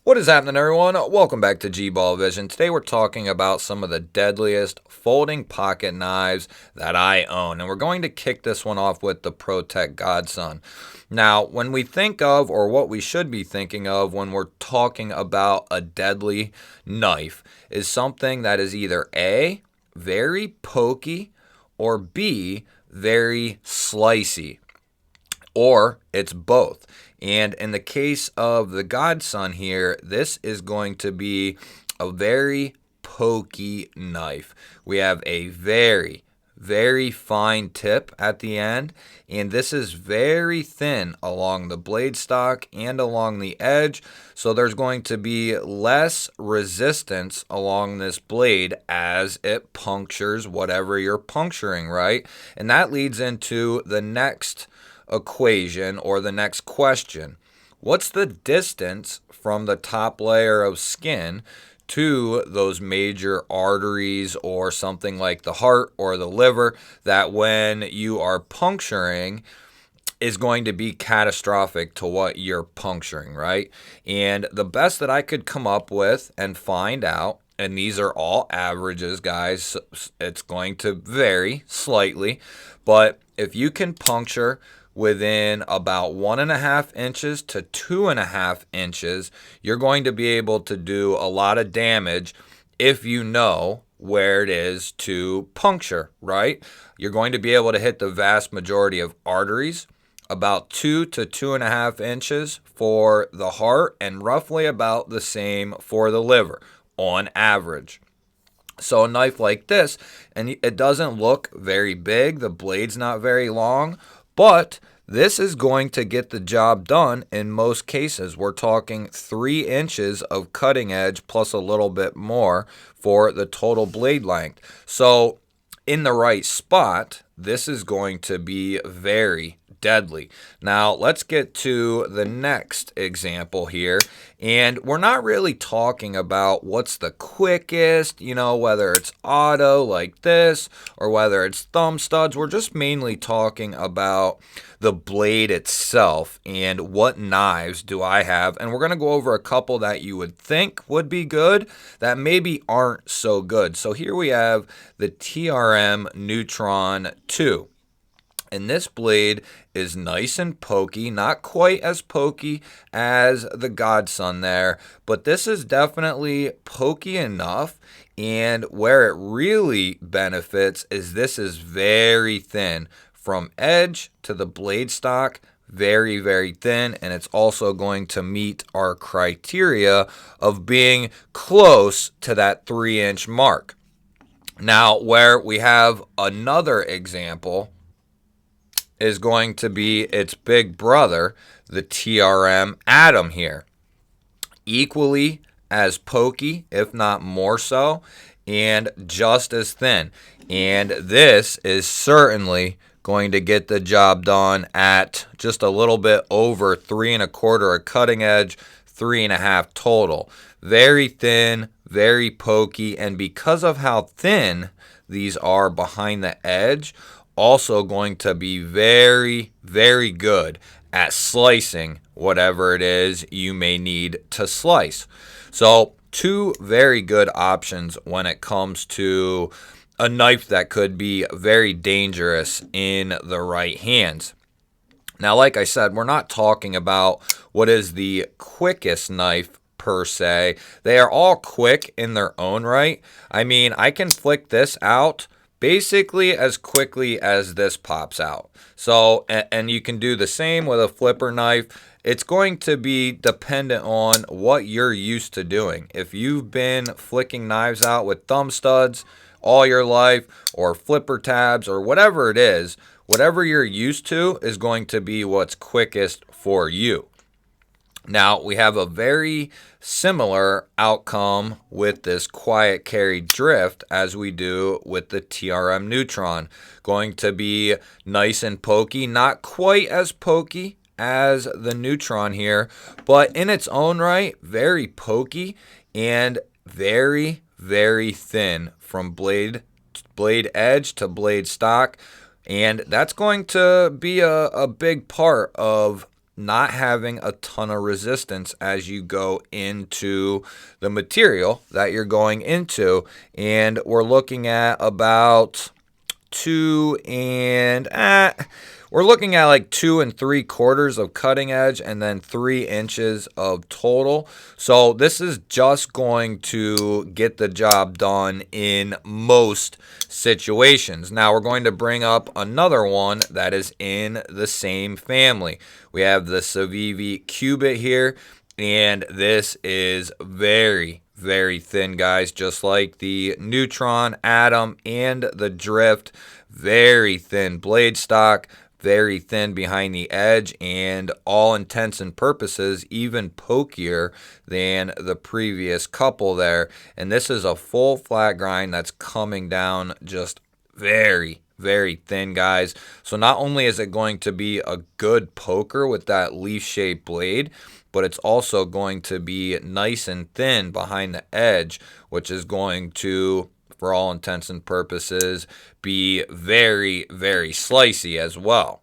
What is happening, everyone? Welcome back to G-Ball Vision. Today we're talking about some of the deadliest folding pocket knives that I own. And we're going to kick this one off with the Protek Godson. Now, when we think of, or what we should be thinking of when we're talking about a deadly knife, is something that is either A, very pokey, or B, very slicey. Or it's both. And in the case of the Godson here, this is going to be a very pokey knife. We have a very fine tip at the end, and this is very thin along the blade stock and along the edge, so there's going to be less resistance along this blade as it punctures whatever you're puncturing, right? And that leads into the next equation or the next question. What's the distance from the top layer of skin to those major arteries or something like the heart or the liver that when you are puncturing is going to be catastrophic to what you're puncturing, right? And the best that I could come up with and find out, and these are all averages, guys, so it's going to vary slightly, but if you can puncture within about 1.5 inches to 2.5 inches, you're going to be able to do a lot of damage if you know where it is to puncture, right? You're going to be able to hit the vast majority of arteries, about 2 to 2.5 inches for the heart, and roughly about the same for the liver on average. So a knife like this, and it doesn't look very big, the blade's not very long, but this is going to get the job done in most cases. We're talking 3 inches of cutting edge plus a little bit more for the total blade length. So in the right spot, this is going to be very deadly. Now let's get to the next example here, and we're not really talking about what's the quickest, whether it's auto like this or whether it's thumb studs. We're just mainly talking about the blade itself and what knives do I have, and we're going to go over a couple that you would think would be good that maybe aren't so good. So here we have the TRM Neutron 2. And this blade is nice and pokey, not quite as pokey as the Godson there, but this is definitely pokey enough. And where it really benefits is this is very thin from edge to the blade stock, very thin, and it's also going to meet our criteria of being close to that 3-inch mark. Now, where we have another example is going to be its big brother, the TRM Atom here. Equally as pokey, if not more so, and just as thin. And this is certainly going to get the job done at just a little bit over 3.25 a cutting edge, 3.5 total. Very thin, very pokey, and because of how thin these are behind the edge, also going to be very good at slicing whatever it is you may need to slice. So 2 very good options when it comes to a knife that could be very dangerous in the right hands. Now, like I said, we're not talking about what is the quickest knife per se. They are all quick in their own right. I mean, I can flick this out basically as quickly as this pops out. So, and you can do the same with a flipper knife. It's going to be dependent on what you're used to doing. If you've been flicking knives out with thumb studs all your life, or flipper tabs, or whatever it is, whatever you're used to is going to be what's quickest for you. Now, we have a very similar outcome with this quiet carry drift as we do with the TRM Neutron. Going to be nice and pokey, not quite as pokey as the Neutron here, but in its own right, very pokey and very thin from blade edge to blade stock. And that's going to be a big part of not having a ton of resistance as you go into the material that you're going into. And we're looking at about we're looking at like 2 3/4 of cutting edge and then 3 inches of total. So this is just going to get the job done in most situations. Now we're going to bring up another one that is in the same family. We have the SEV KUBEY here, and this is very, very thin, guys, just like the Neutron, Atom, and the Drift. Very thin blade stock, very thin behind the edge, and all intents and purposes even pokier than the previous couple there. And this is a full flat grind that's coming down just very, very thin, guys. So not only is it going to be a good poker with that leaf-shaped blade, but it's also going to be nice and thin behind the edge, which is going to, for all intents and purposes, be very, very slicey as well.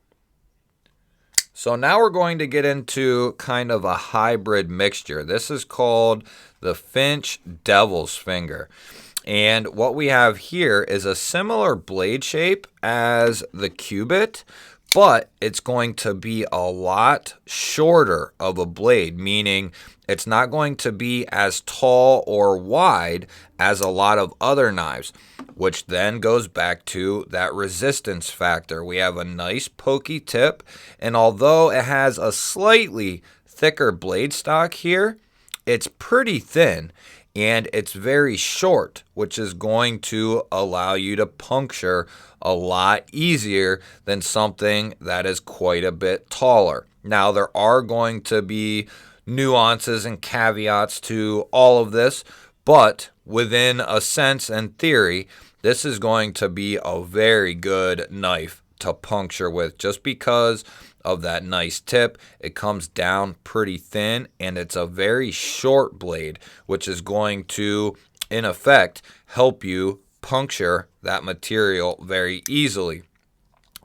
So now we're going to get into kind of a hybrid mixture. This is called the Finch Devil's Finger. And what we have here is a similar blade shape as the KUBEY, but it's going to be a lot shorter of a blade, meaning it's not going to be as tall or wide as a lot of other knives, which then goes back to that resistance factor. We have a nice pokey tip, and although it has a slightly thicker blade stock here, it's pretty thin. And it's very short, which is going to allow you to puncture a lot easier than something that is quite a bit taller. Now, there are going to be nuances and caveats to all of this, but within a sense and theory, this is going to be a very good knife to puncture with, just because of that nice tip. It comes down pretty thin, and it's a very short blade, which is going to, in effect, help you puncture that material very easily.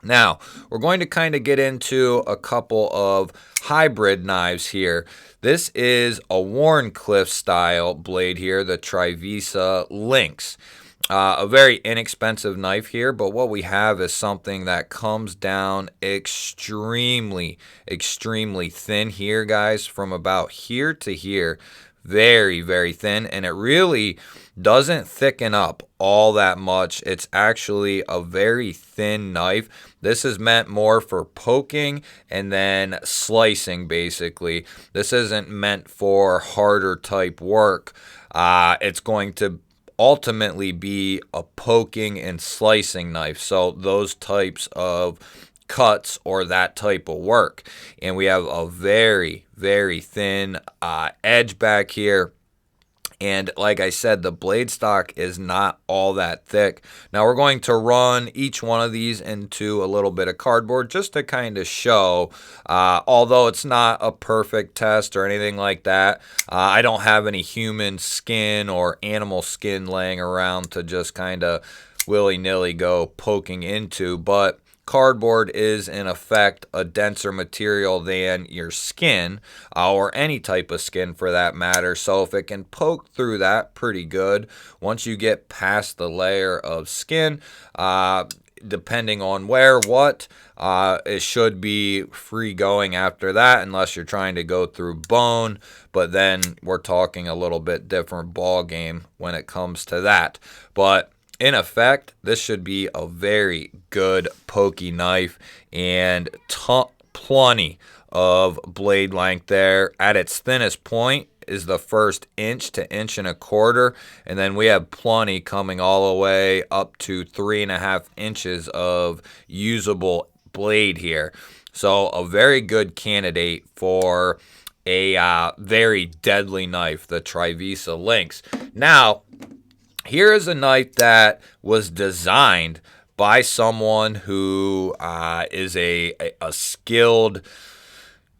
Now, we're going to kind of get into a couple of hybrid knives here. This is a Wharncliffe style blade here, the Trivisa Lynx. A very inexpensive knife here, but what we have is something that comes down extremely, extremely thin here, guys, from about here to here. Very, very thin, and it really doesn't thicken up all that much. It's actually a very thin knife. This is meant more for poking and then slicing, basically. This isn't meant for harder type work. It's going to ultimately be a poking and slicing knife, so those types of cuts or that type of work. And we have a very, very thin edge back here, and like I said, the blade stock is not all that thick. Now we're going to run each one of these into a little bit of cardboard just to kind of show, although it's not a perfect test or anything like that. I don't have any human skin or animal skin laying around to just kind of willy-nilly go poking into, but cardboard is in effect a denser material than your skin, or any type of skin for that matter. So if it can poke through that pretty good, once you get past the layer of skin, depending on it should be free going after that, unless you're trying to go through bone, but then we're talking a little bit different ball game when it comes to that. But in effect, this should be a very good pokey knife, and plenty of blade length there. At its thinnest point is the first inch to 1.25 inches, and then we have plenty coming all the way up to 3.5 inches of usable blade here. So a very good candidate for a very deadly knife, the Trivisa Lynx. Now, here is a knife that was designed by someone who is a skilled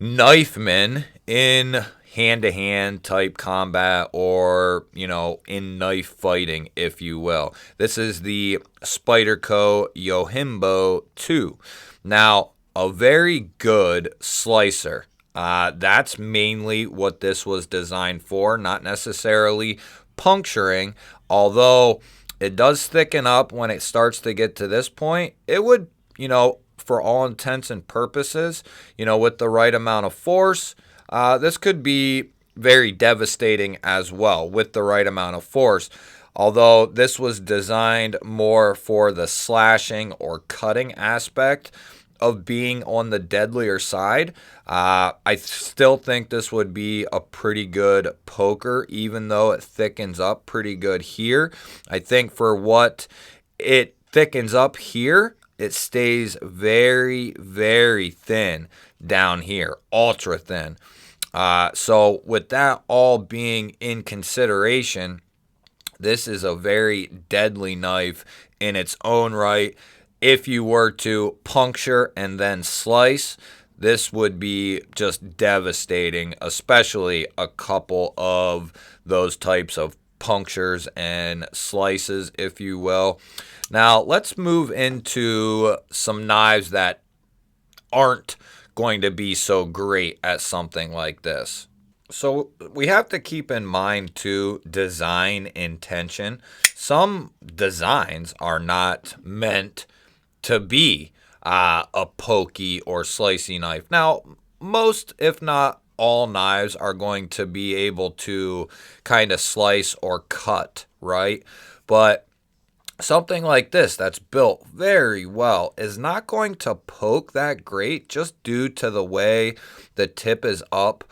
knifeman in hand-to-hand type combat, or, in knife fighting, if you will. This is the Spyderco Yimbo 2. Now, a very good slicer. That's mainly what this was designed for, not necessarily puncturing, although it does thicken up when it starts to get to this point. It would, for all intents and purposes, with the right amount of force, this could be very devastating as well with the right amount of force. Although this was designed more for the slashing or cutting aspect of being on the deadlier side, I still think this would be a pretty good poker, even though it thickens up pretty good here. I think for what it thickens up here, it stays very, very thin down here, ultra thin. So with that all being in consideration, this is a very deadly knife in its own right. If you were to puncture and then slice, this would be just devastating, especially a couple of those types of punctures and slices, if you will. Now, let's move into some knives that aren't going to be so great at something like this. So we have to keep in mind too, design intention. Some designs are not meant to be a pokey or slicey knife. Now, most, if not all, knives are going to be able to kind of slice or cut, right? But something like this that's built very well is not going to poke that great just due to the way the tip is up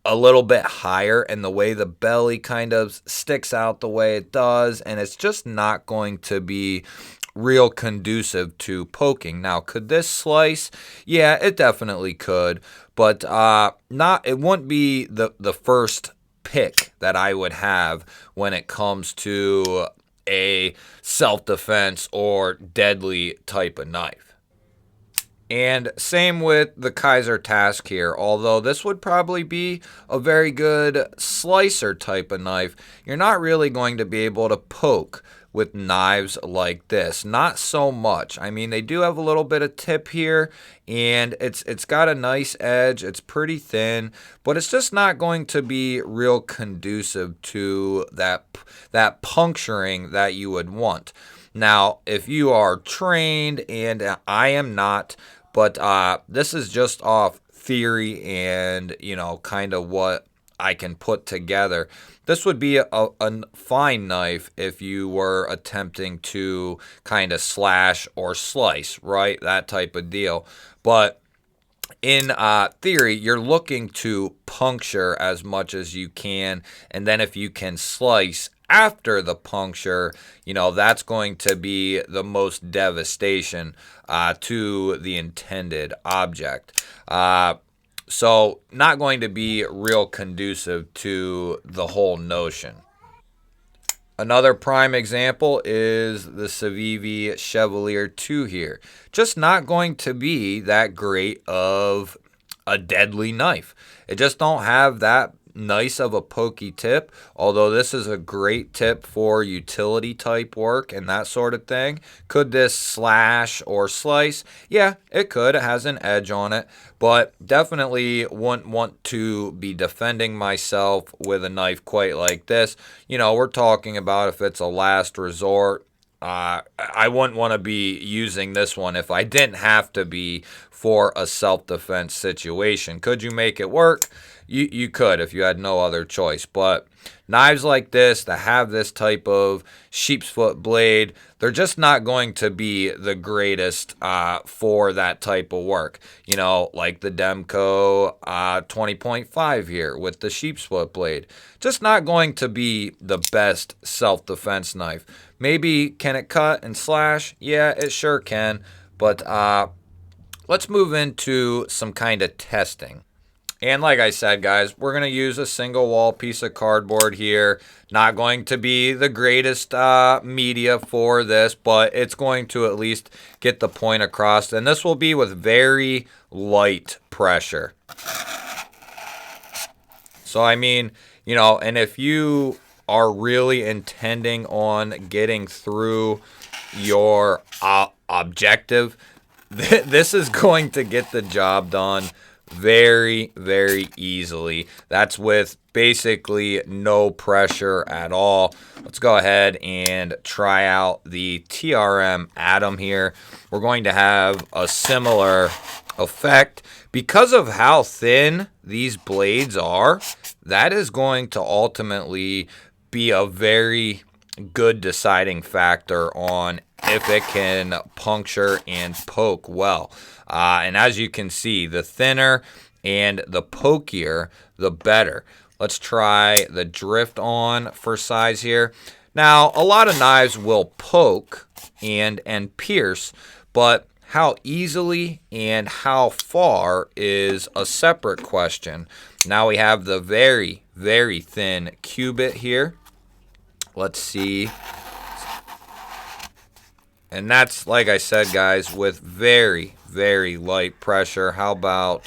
a little bit higher and the way the belly kind of sticks out the way it does, and it's just not going to be real conducive to poking. Now, could this slice? Yeah, it definitely could, but it wouldn't be the first pick that I would have when it comes to a self-defense or deadly type of knife. And same with the Kaiser Task here. Although this would probably be a very good slicer type of knife, you're not really going to be able to poke with knives like this. Not so much. I mean, they do have a little bit of tip here, and it's got a nice edge. It's pretty thin, but it's just not going to be real conducive to that puncturing that you would want. Now, if you are trained, and I am not, but this is just off theory and, kind of what I can put together. This would be a fine knife if you were attempting to kind of slash or slice, right? That type of deal. But in theory, you're looking to puncture as much as you can, and then if you can slice after the puncture, that's going to be the most devastation to the intended object. So not going to be real conducive to the whole notion. Another prime example is the SEV Chevalier 2 here. Just not going to be that great of a deadly knife. It just don't have that nice of a pokey tip, although this is a great tip for utility type work and that sort of thing. Could this slash or slice? Yeah, it could. It has an edge on it, but definitely wouldn't want to be defending myself with a knife quite like this. We're talking about if it's a last resort. I wouldn't want to be using this one if I didn't have to be for a self-defense situation. Could you make it work? You could if you had no other choice. But knives like this that have this type of sheep's foot blade, they're just not going to be the greatest for that type of work. Like the Demco 20.5 here with the sheep's foot blade. Just not going to be the best self-defense knife. Maybe can it cut and slash? Yeah, it sure can. But let's move into some kind of testing. And like I said, guys, we're going to use a single wall piece of cardboard here. Not going to be the greatest media for this, but it's going to at least get the point across. And this will be with very light pressure. So, I mean, and if you are really intending on getting through your objective, this is going to get the job done very, very easily. That's with basically no pressure at all. Let's go ahead and try out the TRM Atom here. We're going to have a similar effect. Because of how thin these blades are, that is going to ultimately be a very good deciding factor on if it can puncture and poke well. And as you can see, the thinner and the pokier, the better. Let's try the drift on for size here. Now, a lot of knives will poke and pierce, but how easily and how far is a separate question. Now we have the very, very thin KUBEY here. Let's see. And that's, like I said, guys, with very, very light pressure. How about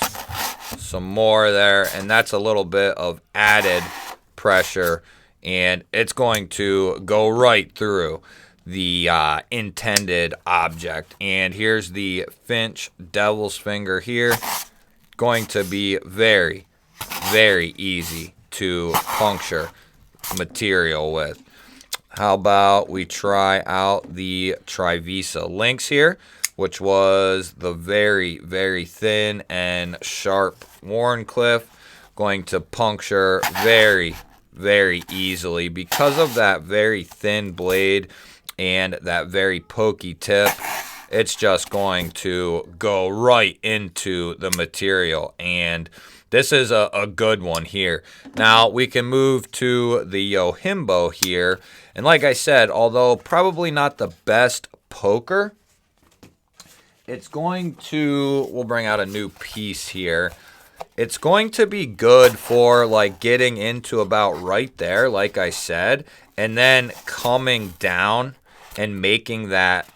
some more there? And that's a little bit of added pressure, and it's going to go right through the intended object. And here's the Finch Devil's Finger here. Going to be very, very easy to puncture material with. How about we try out the Trivisa Lynx here, which was the very, very thin and sharp Wharncliffe. Going to puncture very, very easily because of that very thin blade and that very pokey tip. It's just going to go right into the material, and this is a good one here. Now we can move to the Yimbo here, and like I said, although probably not the best poker, it's going to, we'll bring out a new piece here. It's going to be good for like getting into about right there, like I said, and then coming down and making that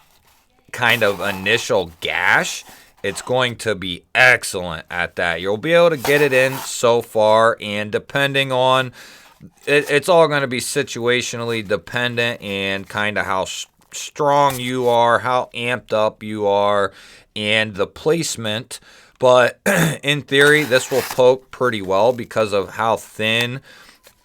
kind of initial gash. It's going to be excellent at that. You'll be able to get it in so far, and depending on, it's all going to be situationally dependent and kind of how strong you are, how amped up you are, and the placement. But in theory, this will poke pretty well because of how thin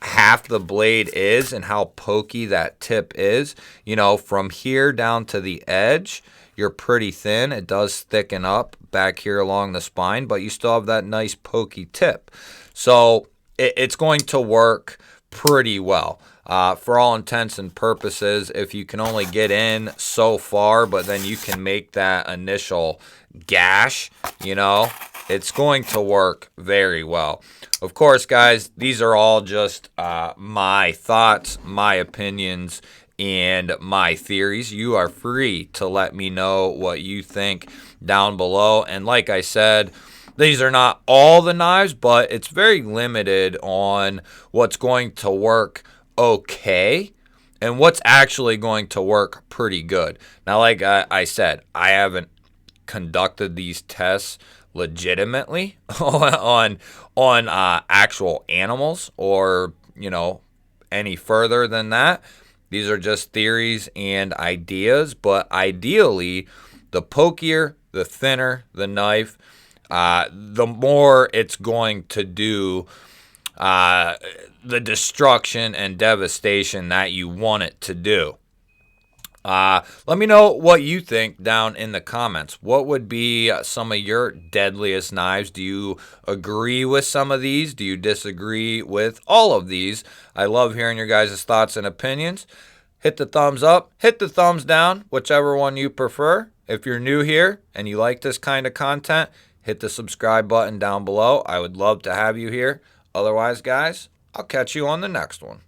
half the blade is and how pokey that tip is. You know, from here down to the edge, you're pretty thin. It does thicken up back here along the spine, but you still have that nice pokey tip. So it's going to work pretty well. For all intents and purposes, if you can only get in so far, but then you can make that initial gash, you know, it's going to work very well. Of course, guys, these are all just my thoughts, my opinions, and my theories. You are free to let me know what you think down below. And like I said, these are not all the knives, but it's very limited on what's going to work okay and what's actually going to work pretty good. Now, like I said, I haven't conducted these tests legitimately on actual animals or, you know, any further than that. These are just theories and ideas, but ideally, the pokier, the thinner the knife, the more it's going to do the destruction and devastation that you want it to do. Let me know what you think down in the comments. What would be some of your deadliest knives? Do you agree with some of these? Do you disagree with all of these? I love hearing your guys' thoughts and opinions. Hit the thumbs up, hit the thumbs down, whichever one you prefer. If you're new here and you like this kind of content, hit the subscribe button down below. I would love to have you here. Otherwise, guys, I'll catch you on the next one.